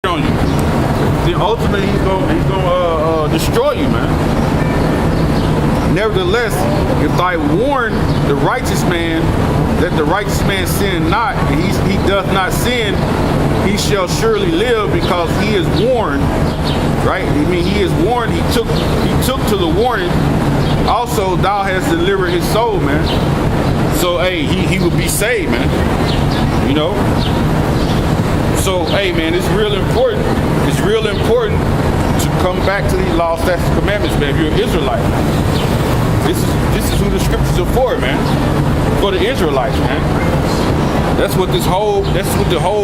on you, then ultimately he's gonna destroy you, man. Nevertheless, if I warn the righteous man that the righteous man sin not, and he doth not sin, he shall surely live because he is warned. Right? I mean, he is warned. He took to the warning. Also, thou hast delivered his soul, man. So, hey, he will be saved, man. You know. So, hey, man, it's real important. It's real important to come back to these laws, statutes, commandments, man. If you're an Israelite, this is who the scriptures are for, man. For the Israelites, man. That's what the whole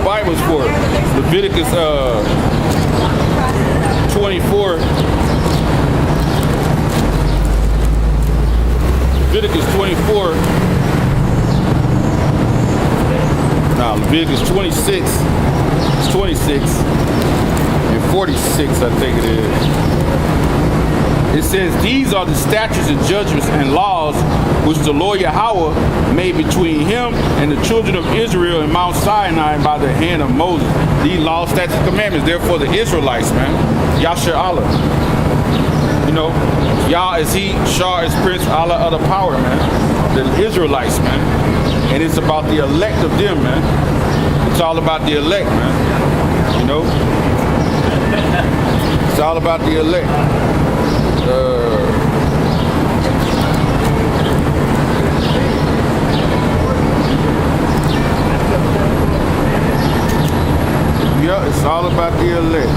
Bible is for. Leviticus 24. Leviticus 24. Now Leviticus 26. It's 26 and 46, I think it is. It says, these are the statutes and judgments and laws which the Lord Yahweh made between him and the children of Israel in Mount Sinai by the hand of Moses. These laws, statutes, and commandments, they're for the Israelites, man. Yasher Allah. You know, Yah is he, Shah is Prince, Allah other power, man. The Israelites, man. And it's about the elect of them, man. It's all about the elect, man. You know? It's all about the elect. Yeah, it's all about the elect.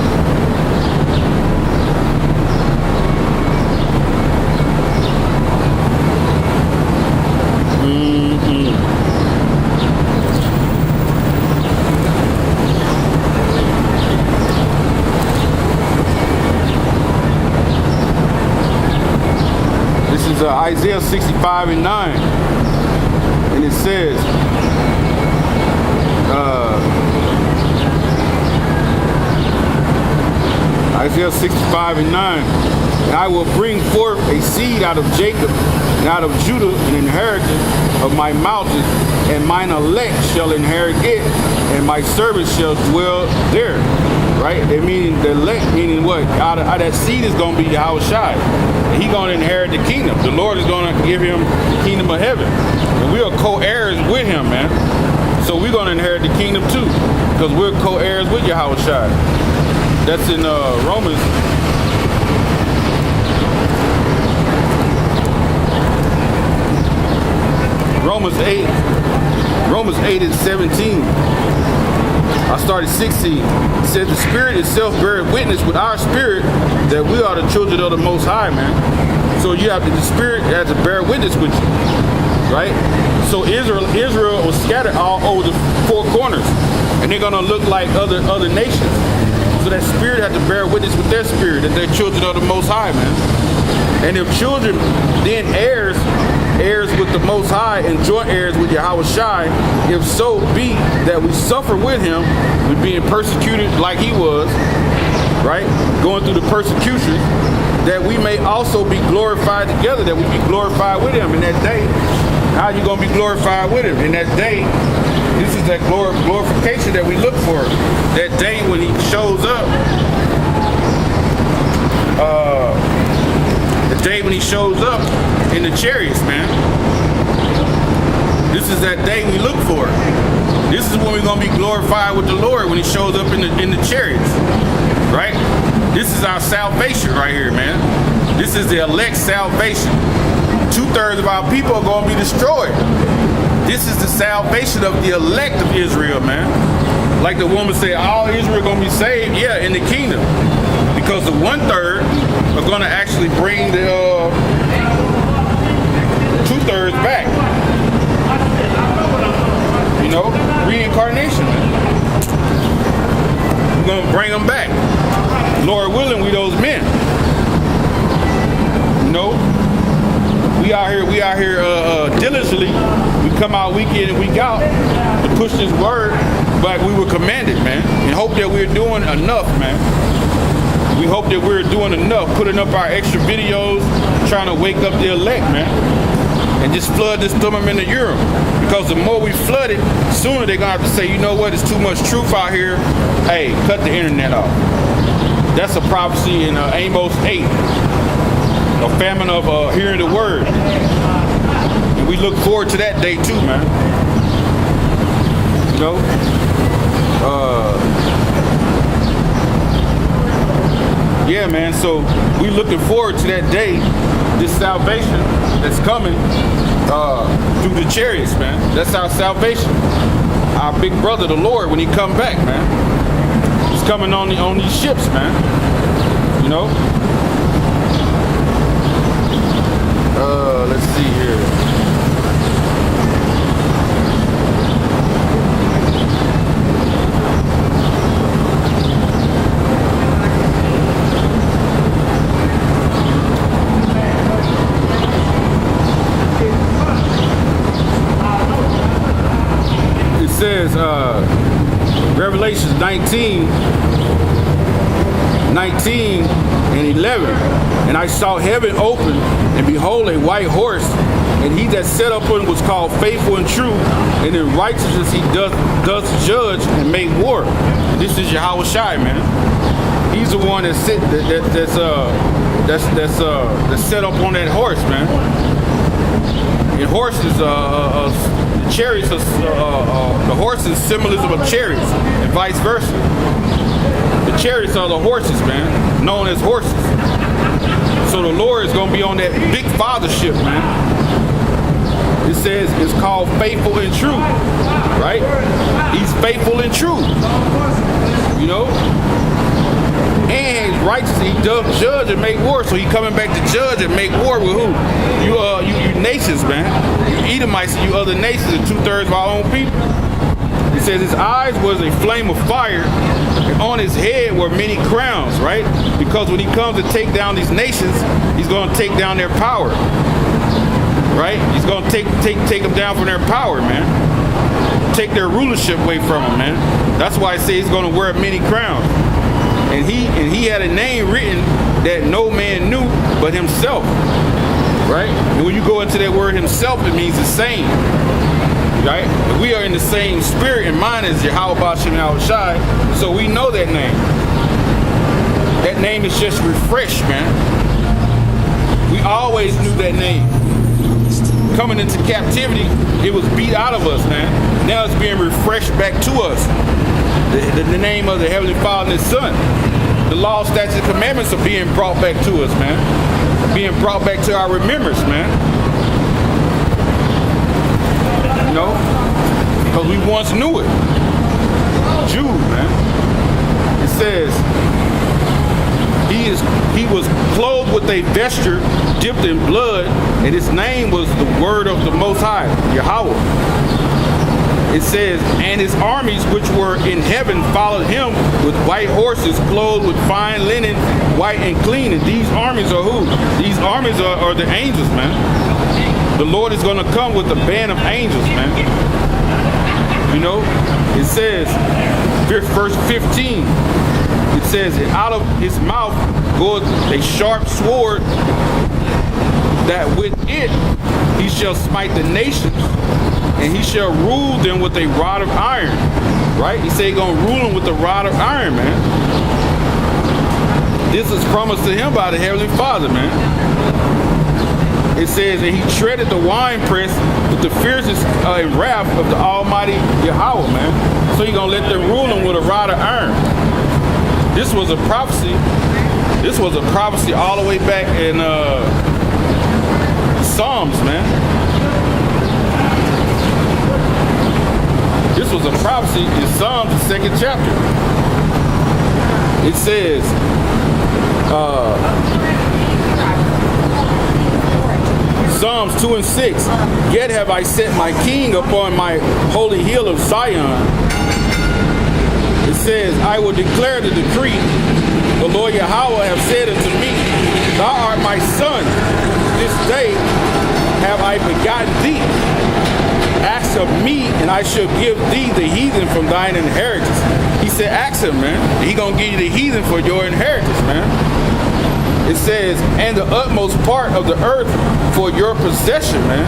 Isaiah 65 and 9, and it says, Isaiah 65 and 9, and I will bring forth a seed out of Jacob and out of Judah, an inheritance of my mountains, and mine elect shall inherit it, and my servants shall dwell there. Right? They mean the elect, meaning what? Out of that seed is going to be Yahweh Shai. And he's going to inherit the kingdom. The Lord is going to give him the kingdom of heaven. And we are co-heirs with him, man. So we're going to inherit the kingdom too. Because we're co-heirs with Yahweh Shai. That's in Romans. Romans 8 and 17. I started 16. It says the Spirit itself beareth witness with our spirit that we are the children of the Most High, man. So you have the Spirit has to bear witness with you, right? So Israel was scattered all over the four corners, and they're gonna look like other nations. So that Spirit had to bear witness with their spirit that they're children of the Most High, man. And if children, then heirs with the Most High and joint heirs with Yahweh Shai, if so be that we suffer with him, with being persecuted like he was, right? Going through the persecution, that we may also be glorified together, that we be glorified with him in that day. How are you going to be glorified with him? In that day, this is that glorification that we look for. That day when he shows up. The day when he shows up in the chariots, man. This is that day we look for. This is when we're going to be glorified with the Lord, when he shows up in the chariots, right? This is our salvation right here, man. This is the elect salvation. 2/3 of our people are going to be destroyed. This is the salvation of the elect of Israel, man. Like the woman said, all Israel going to be saved, yeah, in the kingdom. Because the 1/3 are going to actually bring the 2/3 back. You know, reincarnation. We're going to bring them back. Lord willing, we those men. You know, we out here diligently. We come out week in and week out to push this word like we were commanded, man. And hope that we're doing enough, man. We hope that we're doing enough, putting up our extra videos, trying to wake up the elect, man. And just flood this stomach in the urine. Because the more we flood it, sooner they're going to have to say, you know what, it's too much truth out here. Hey, cut the internet off. That's a prophecy in Amos 8. A famine of hearing the word. And we look forward to that day too, man. You know? Yeah, man, so we looking forward to that day, this salvation that's coming through the chariots, man. That's our salvation. Our big brother, the Lord, when he come back, man. He's coming on these ships, man. You know? Let's see here. It says, Revelations 19 and 11. And I saw heaven open, and behold, a white horse, and he that sat upon was called Faithful and True, and in righteousness he doth judge and make war. This is Yahweh Shai, man. He's the one that's set up on that horse, man. And horses, chariots, the horse is symbolism of chariots, and vice versa. The chariots are the horses, man, known as horses. So the Lord is going to be on that big fathership, man. It says it's called Faithful and True, right? He's faithful and true, you know? And he's righteous. He does judge and make war. So he coming back to judge and make war with who? You nations, man. You Edomites and you other nations, and 2/3 of our own people. It says his eyes was a flame of fire, and on his head were many crowns, right? Because when he comes to take down these nations, he's going to take down their power, right? He's going to take them down from their power, man. Take their rulership away from them, man. That's why I say he's going to wear many crowns. And he had a name written that no man knew but himself, right? And when you go into that word himself, it means the same. Right? We are in the same spirit and mind as Yahweh Bashem Yahweh Shai, so we know that name. That name is just refreshed, man. We always knew that name. Coming into captivity, it was beat out of us, man. Now it's being refreshed back to us. The name of the Heavenly Father and His Son. The law, statutes, and commandments are being brought back to us, man. Being brought back to our remembrance, man. You know, because we once knew it. Jude, man. It says he was clothed with a vesture dipped in blood, and his name was the word of the Most High, Yahweh. It says, and his armies which were in heaven followed him with white horses clothed with fine linen, white and clean. And these armies are who? These armies are the angels, man. The Lord is going to come with a band of angels, man. You know, it says, verse 15, it says, and out of his mouth goeth a sharp sword, that with it he shall smite the nations, and he shall rule them with a rod of iron. Right? He said he's going to rule them with a rod of iron, man. This is promised to him by the Heavenly Father, man. It says that he treaded the winepress with the fiercest wrath of the Almighty Yahweh, man. So he's going to let them rule him with a rod of iron. This was a prophecy. This was a prophecy all the way back in Psalms, man. This was a prophecy in Psalms, the 2nd chapter. It says, Psalms 2 and 6, yet have I set my king upon my holy hill of Zion. It says, I will declare the decree. The Lord Yahweh have said unto me, thou art my son. This day have I begotten thee. Ask of me, and I shall give thee the heathen from thine inheritance. He said, ask him, man. He gonna give you the heathen for your inheritance, man. It says, and the utmost part of the earth for your possession, man.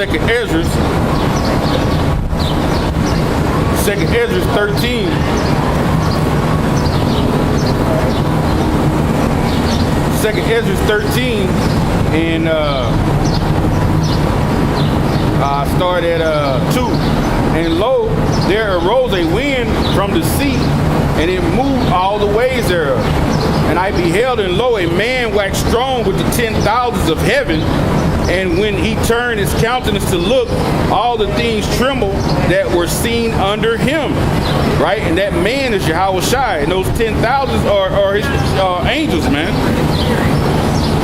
Second Ezra 13. Second Ezra 13, and I started at 2. And lo, there arose a wind from the sea, and it moved all the ways thereof. And I beheld, and lo, a man waxed strong with the 10,000s of heaven. And when he turned his countenance to look, all the things trembled that were seen under him. Right? And that man is Yahweh Shai. And those 10,000s are his angels, man.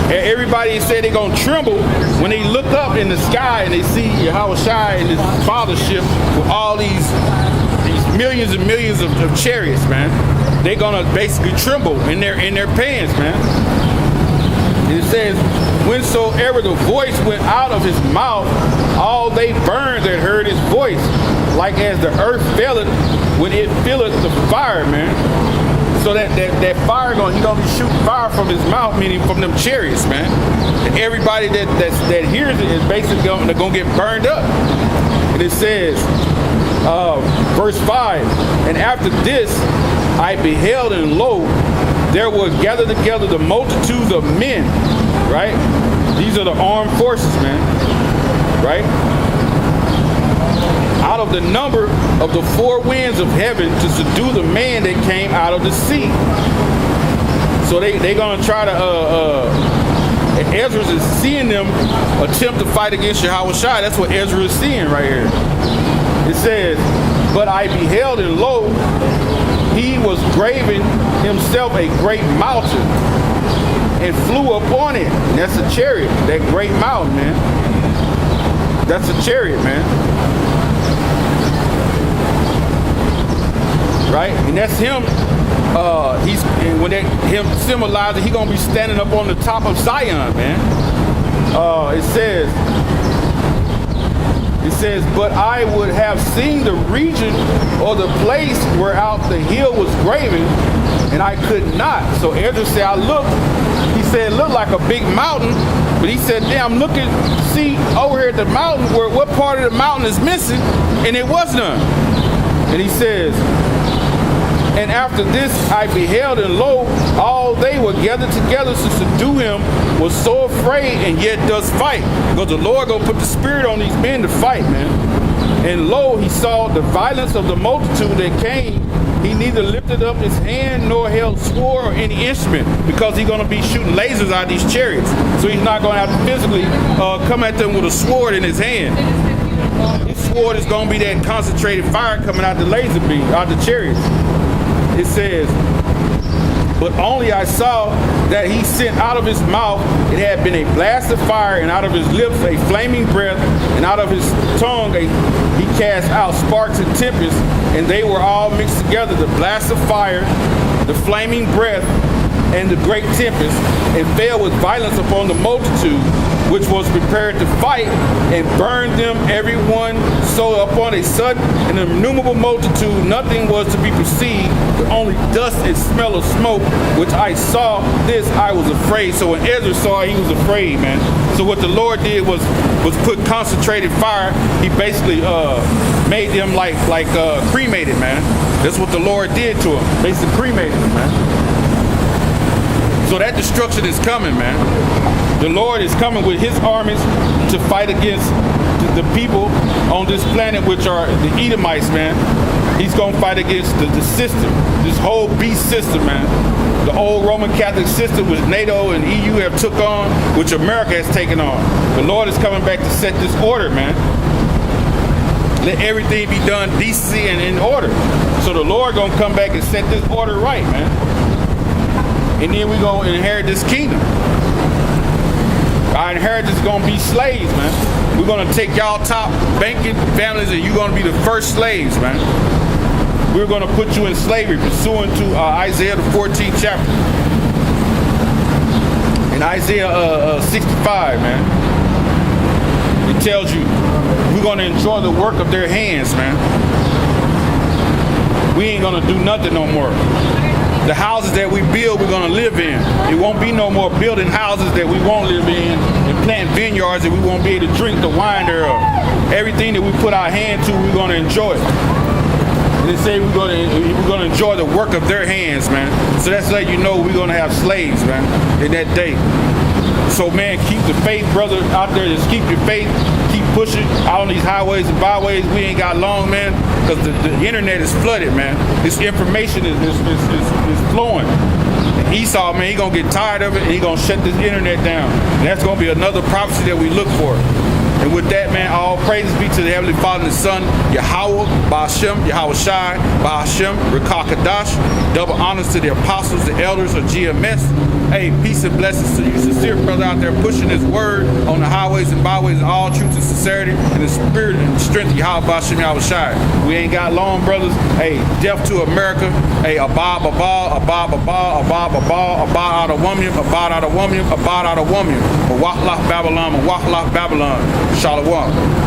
And everybody said they're going to tremble when they look up in the sky and they see Yahweh Shai and his fathership with all these millions and millions of chariots, man. They're going to basically tremble in their pants, man. And it says, whensoever the voice went out of his mouth, all they burned that heard his voice, like as the earth filleth when it filleth the fire, man. So that fire, he gonna be shooting fire from his mouth, meaning from them chariots, man. And everybody that hears it is basically gonna get burned up. And it says, verse 5, and after this I beheld, and lo, there were gathered together the multitudes of men, right? These are the armed forces, man, right? Out of the number of the 4 winds of heaven to subdue the man that came out of the sea. So they gonna try to Ezra is seeing them attempt to fight against Yahweh Shai. That's what Ezra is seeing right here. It says, but I beheld, and lo, he was graven himself a great mountain and flew upon it. And that's a chariot, that great mountain, man. That's a chariot, man. Right? And that's him. Him symbolizing he's gonna be standing up on the top of Zion, man. It says, but I would have seen the region or the place where out the hill was graven, and I could not. So Ezra said, I looked. He said, it looked like a big mountain, but he said, damn, I'm looking, see over here at the mountain where what part of the mountain is missing, and it was none. And he says, and after this I beheld, and lo, all they were gathered together to subdue him, was so afraid, and yet does fight. Because the Lord gonna put the spirit on these men to fight, man. And lo, he saw the violence of the multitude that came. He neither lifted up his hand nor held sword or any instrument, because he's gonna be shooting lasers out of these chariots. So he's not gonna have to physically come at them with a sword in his hand. His sword is gonna be that concentrated fire coming out the laser beam, out the chariots. It says, but only I saw that he sent out of his mouth, it had been a blast of fire, and out of his lips a flaming breath, and out of his tongue he cast out sparks and tempests, and they were all mixed together, the blast of fire, the flaming breath, and the great tempest, and fell with violence upon the multitude, which was prepared to fight, and burned them every one. So upon a sudden, an innumerable multitude, nothing was to be perceived, but only dust and smell of smoke, which I saw this, I was afraid. So when Ezra saw it, he was afraid, man. So what the Lord did was put concentrated fire. He basically made them like cremated, man. That's what the Lord did to them. Basically cremated them, man. So that destruction is coming, man. The Lord is coming with his armies to fight against the people on this planet, which are the Edomites, man. He's going to fight against the system, this whole beast system, man. The old Roman Catholic system, which NATO and EU have took on, which America has taken on. The Lord is coming back to set this order, man. Let everything be done decency and in order. So the Lord going to come back and set this order right, man. And then we're going to inherit this kingdom. Our inheritance is going to be slaves, man. We're going to take y'all top banking families, and you're going to be the first slaves, man. We're going to put you in slavery pursuant to Isaiah the 14th chapter. In Isaiah 65, man, it tells you we're going to enjoy the work of their hands, man. We ain't going to do nothing no more. The houses that we build, we're gonna live in. It won't be no more building houses that we won't live in and plant vineyards that we won't be able to drink the wine thereof. Everything that we put our hand to, we're gonna enjoy it. And they say we're gonna enjoy the work of their hands, man. So that's like, you know, we're gonna have slaves, man, in that day. So man, keep the faith, brother, out there. Just keep your faith. Keep pushing out on these highways and byways. We ain't got long, man, because the internet is flooded, man. This information is flowing. And Esau, man, he gonna get tired of it, and he gonna shut this internet down. And that's gonna be another prophecy that we look for. And with that, man, all praises be to the Heavenly Father and the Son, Yahweh, Ba'ashem, Yahweh Shai, Ba'ashem, Rekakadash. Double honors to the apostles, the elders of GMS. Hey, peace and blessings to you, sincere brother out there pushing his word on the highways and byways in all truth and sincerity and the spirit and strength of Yahweh Ba'ashem, Yahweh Shai. We ain't got long, brothers. Hey, death to America. Hey, abad, abad, abad, abad, abad, abad, abad out of woman, abad out of woman, abad out of woman. Wahlah Babylon, Wahlah Babylon. Shalom.